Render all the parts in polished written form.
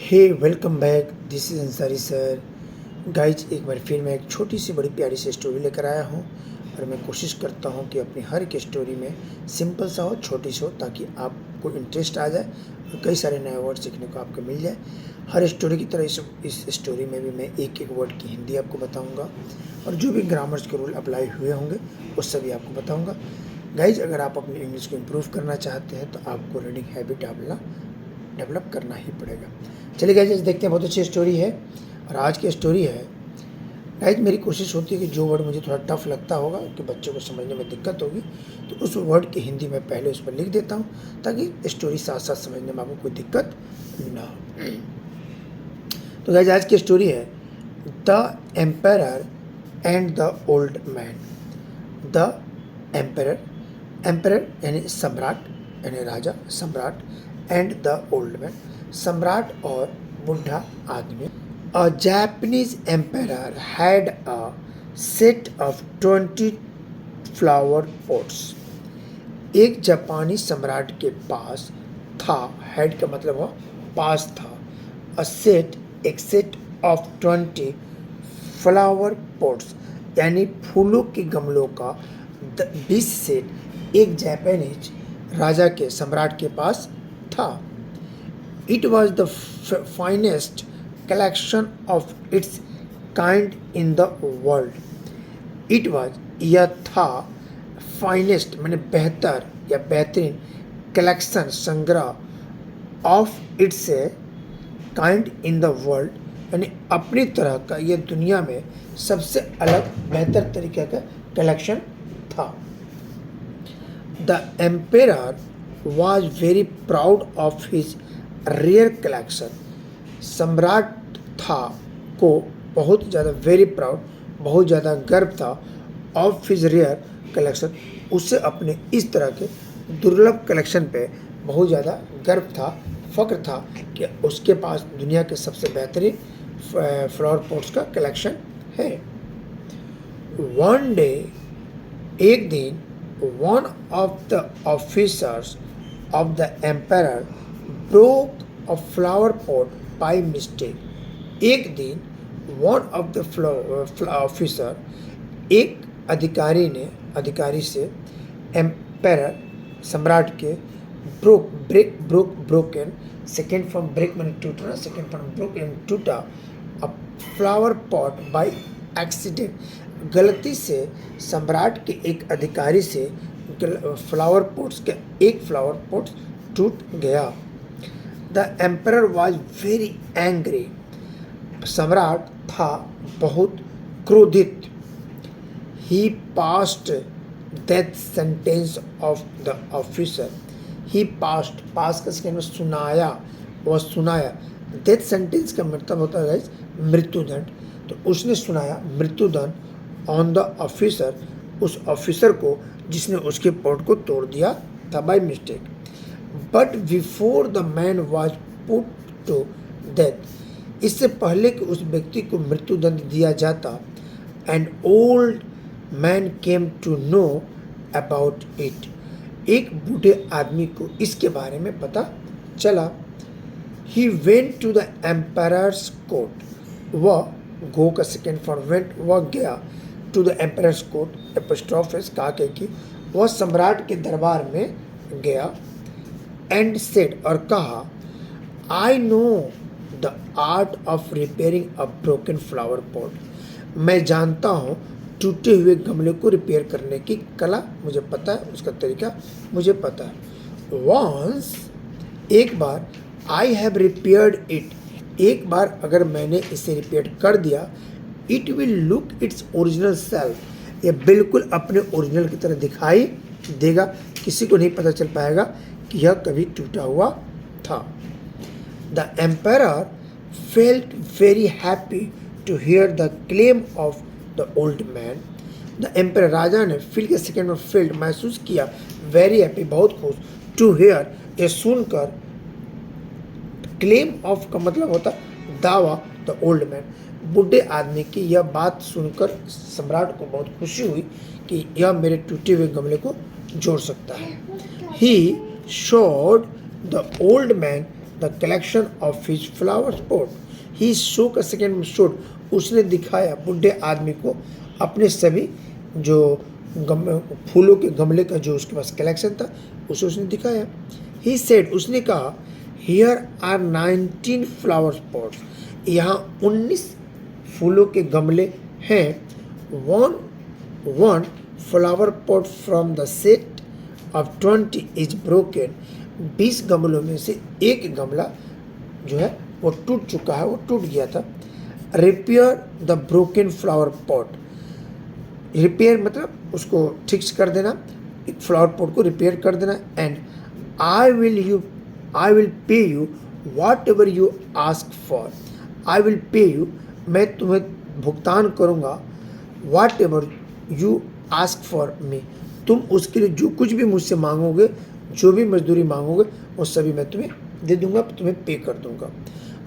Hey welcome back, this is Ansari sir. Guys, एक बार फिर मैं एक छोटी सी बड़ी प्यारी सी स्टोरी लेकर आया हूँ और मैं कोशिश करता हूँ कि अपनी हर एक स्टोरी में सिंपल सा हो, छोटी सी हो, ताकि आपको इंटरेस्ट आ जाए और कई सारे नए वर्ड सीखने को आपको मिल जाए। हर स्टोरी की तरह इस स्टोरी में भी मैं एक एक वर्ड की हिंदी आपको बताऊँगा और जो भी ग्रामर्स के रूल अप्लाई हुए होंगे उस सभी आपको बताऊँगा। गाइज, अगर आप अपनी इंग्लिश को इम्प्रूव करना चाहते हैं तो आपको रीडिंग हैबिट डेवलप करना ही पड़ेगा। चलिए गाइज, देखते हैं। बहुत अच्छी स्टोरी है और आज की स्टोरी है। गाइज, मेरी कोशिश होती है कि जो वर्ड मुझे थोड़ा टफ लगता होगा, कि बच्चों को समझने में दिक्कत होगी, तो उस वर्ड की हिंदी में पहले उस पर लिख देता हूँ ताकि स्टोरी साथ साथ समझने में आपको कोई दिक्कत ना हो। तो गाइज, आज की स्टोरी है the empire and the old man. The empire यानी सम्राट, यानी राजा, सम्राट, एंड द ओल्ड मैन, सम्राट और बुढ़ा आदमी। A Japanese empire had a set of 20 flower pots. एक जापानी सम्राट के पास था, हैड का मतलब हो पास था, अ सेट, एक सेट ऑफ 20 फ्लावर पॉट्स यानी फूलों के गमलों का 20 सेट एक जापानीज राजा के, सम्राट के पास था। It was the finest collection of its kind in the world. It was, यह था, finest माने बेहतर या बेहतरीन, कलेक्शन संग्रह, of its kind in the world यानी अपनी तरह का यह दुनिया में सबसे अलग बेहतर तरीके का कलेक्शन था। The empire was very proud of his rare collection. सम्राट था को बहुत ज़्यादा, वेरी प्राउड, बहुत ज़्यादा गर्व था, ऑफ हिज रेयर कलेक्शन, उससे अपने इस तरह के दुर्लभ कलेक्शन पे बहुत ज़्यादा गर्व था, फ़ख्र था कि उसके पास दुनिया के सबसे बेहतरीन फ्लावर पॉट्स का कलेक्शन है। वन डे, एक दिन, one of the officers of the empire broke a flower pot by mistake. एक दिन वन ऑफ द ऑफिसर, एक अधिकारी से एम्पायर, सम्राट के, ब्रोकन, सेकेंड फ्रॉम ब्रेक मैंने टूटना, सेकेंड फ्रॉम ब्रोकन टूटा, अ फ्लावर पॉट बाय एक्सीडेंट, गलती से सम्राट के एक अधिकारी से फ्लावर पॉट्स के एक फ्लावर पॉट टूट गया। The emperor was very angry. सम्राट था बहुत क्रोधित। He passed death sentence of the officer. He passed, pass का सेकेंड में सुनाया, वह सुनाया। डेथ सेंटेंस का मतलब होता है मृत्युदंड, तो उसने सुनाया मृत्युदंड ऑन द ऑफिसर, उस ऑफिसर को जिसने उसके पॉट को तोड़ दिया था by mistake. But before the man was put to death, इससे पहले कि उस व्यक्ति को मृत्युदंड दिया जाता, and old man came to know about it, एक बूढ़े आदमी को इसके बारे में पता चला। He went to the empire's court, वह, गो का सेकेंड फॉर वेंट, वह गया, टू द एम्पायर्स कोर्ट, एपोस्ट्रोफिस कहा कि वह सम्राट के दरबार में गया, एंड सेड, और कहा, I know the art of repairing a broken flower pot, मैं जानता हूँ टूटे हुए गमले को रिपेयर करने की कला, मुझे पता है, उसका तरीका मुझे पता है। वंस, एक बार, आई हैव रिपेयर्ड इट, एक बार अगर मैंने इसे रिपेयर कर दिया, it will look its original self, ये बिल्कुल अपने ओरिजिनल की तरह दिखाई देगा, किसी को नहीं पता चल पाएगा कि यह कभी टूटा हुआ था। The empire felt very happy to hear the claim of the old man. The empire, राजा ने, फील के सेकेंड में फेल्ट, महसूस किया, वेरी हैप्पी, बहुत खुश, टू हियर, ये सुनकर, क्लेम ऑफ का मतलब होता दावा, द ओल्ड मैन, बूढ़े आदमी की यह बात सुनकर सम्राट को बहुत खुशी हुई कि यह मेरे टूटे हुए गमले को जोड़ सकता है। He showed the old man the collection of his flower pot. He shook a second showed, उसने दिखाया बुढ़े आदमी को अपने सभी जो फूलों के गमले का जो उसके पास कलेक्शन था उसे उसने दिखाया। ही सेड, उसने कहा, हियर आर 19 फ्लावर पॉट्स, यहाँ 19 फूलों के गमले हैं। One flower pot from the set of 20 is broken, 20 गमलों में से एक गमला जो है वो टूट चुका है, वो टूट गया था। Repair the broken flower pot, repair मतलब उसको ठीक कर देना, एक फ्लावर पॉट को रिपेयर कर देना। And I will pay you what ever you ask for, I will pay you, मैं तुम्हें भुगतान करूँगा, what ever you ask for me, तुम उसके लिए जो कुछ भी मुझसे मांगोगे, जो भी मजदूरी मांगोगे वो सभी मैं तुम्हें दे दूंगा, तुम्हें पे कर दूंगा।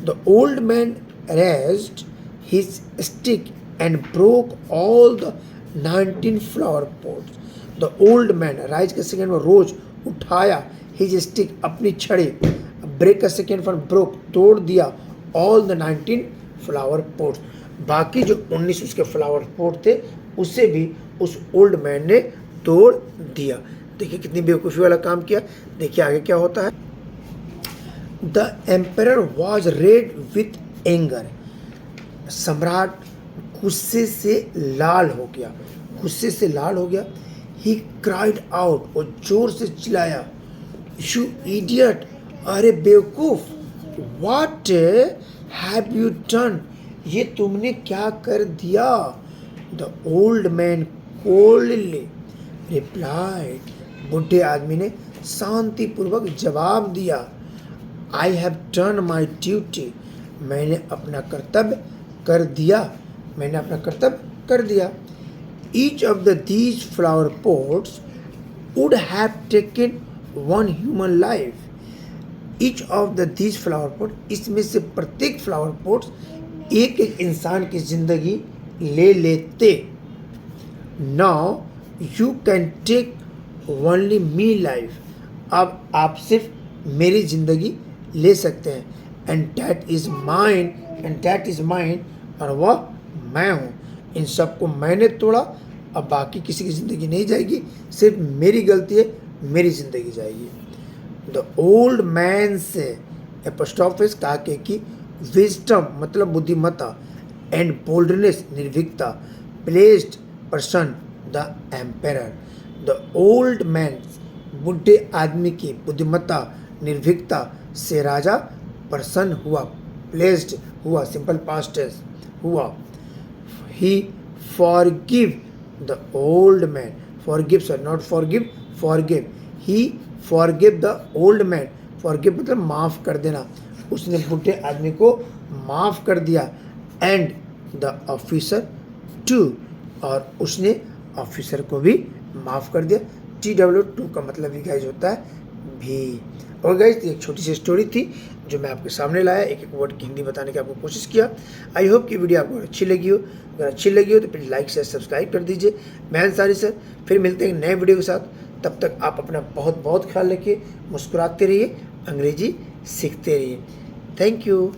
The old man raised his stick and broke all the 19 flower pots. The old man, rise का सेकेंड में रोज उठाया, हिज स्टिक, अपनी छड़ी, ब्रेक का सेकेंड फॉर ब्रोक, तोड़ दिया, ऑल द 19 फ्लावर पॉट्स, बाकी जो 19 उसके फ्लावर पॉट थे उसे भी उस ओल्ड मैन ने तोड़ दिया। देखिए कितनी बेवकूफ़ी वाला काम किया। देखिए आगे क्या होता है। The emperor was red with anger, सम्राट गुस्से से लाल हो गया, गुस्से से लाल हो गया। ही क्राइड आउट, और जोर से चिल्लाया, यू इडियट, अरे बेवकूफ, व्हाट हैव यू डन, ये तुमने क्या कर दिया। The old man coldly replied, बुढ़े आदमी ने शांतिपूर्वक जवाब दिया, I have done my duty, मैंने अपना कर्तव्य कर दिया, मैंने अपना कर्तव्य कर दिया। Each of these flower pots would have taken one human life, each of these flower pot, इसमें से प्रत्येक फ्लावर पॉट्स एक एक इंसान की जिंदगी ले लेते। Now you can take only me life, अब आप सिर्फ मेरी जिंदगी ले सकते हैं। And that is mine, and that is mine, और वह मैं हूँ। इन सबको मैंने तोड़ा, अब बाकी किसी की ज़िंदगी नहीं जाएगी, सिर्फ मेरी गलती है, मेरी ज़िंदगी जाएगी। द ओल्ड मैन से एपोस्ट्रोफिस कहा कि विजडम मतलब बुद्धिमत्ता, एंड बोल्डनेस निर्भीकता, placed person the emperor. The old man, बुढ़े आदमी की बुद्धिमत्ता निर्भीकता से राजा प्रसन्न हुआ, प्लेस्ड हुआ, सिंपल पास्ट टेंस हुआ। He forgive the old man, forgive sir not forgive, forgive, he forgive the old man, forgive मतलब माफ़ कर देना, उसने बुढ़े आदमी को माफ़ कर दिया। एंड द ऑफिसर टू, और उसने ऑफिसर को भी माफ़ कर दिया। TW2 का मतलब भी गाइज होता है भी। और गाइज एक छोटी सी स्टोरी थी जो मैं आपके सामने लाया, एक एक वर्ड की हिंदी बताने की आपको कोशिश किया। आई होप कि वीडियो आपको अच्छी लगी हो, अगर अच्छी लगी हो तो प्लीज़ लाइक शेयर सब्सक्राइब कर दीजिए। मैं अंसारी सर, फिर मिलते हैं नए वीडियो के साथ। तब तक आप अपना बहुत बहुत ख्याल रखिए, मुस्कुराते रहिए, अंग्रेजी सीखते रहिए। Thank you.